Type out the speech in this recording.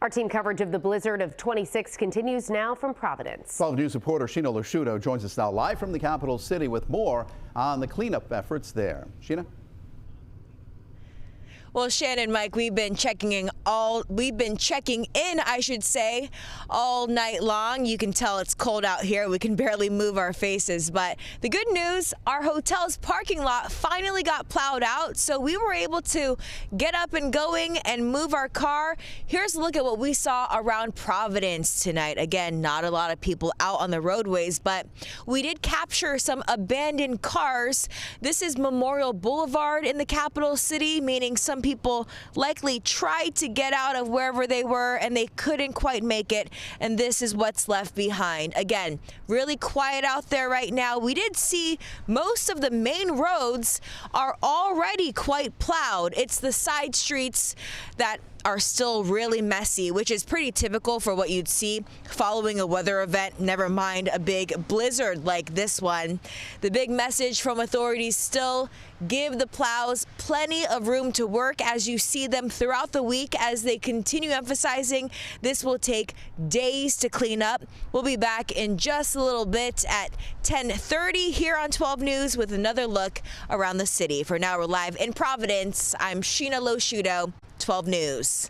Our team coverage of the blizzard of 26 continues now from Providence. 12 News reporter Shiina LoSciuto joins us now live from the capital city with more on the cleanup efforts there. Shiina? Well, Shannon, Mike, we've been checking in, all night long. You can tell it's cold out here. We can barely move our faces. But the good news, our hotel's parking lot finally got plowed out. So we were able to get up and going and move our car. Here's a look at what we saw around Providence tonight. Again, not a lot of people out on the roadways, but we did capture some abandoned cars. This is Memorial Boulevard in the capital city, meaning some people likely tried to get out of wherever they were and they couldn't quite make it, and this is what's left behind. Again, really quiet out there right now. We did see most of the main roads are already quite plowed. It's the side streets that are still really messy, which is pretty typical for what you'd see following a weather event, never mind a big blizzard like this one. The big message from authorities still: give the plows plenty of room to work as you see them throughout the week, as they continue emphasizing this will take days to clean up. We'll be back in just a little bit at 10:30 here on 12 News with another look around the city. For now, we're live in Providence. I'm Shiina LoSciuto, 12 News.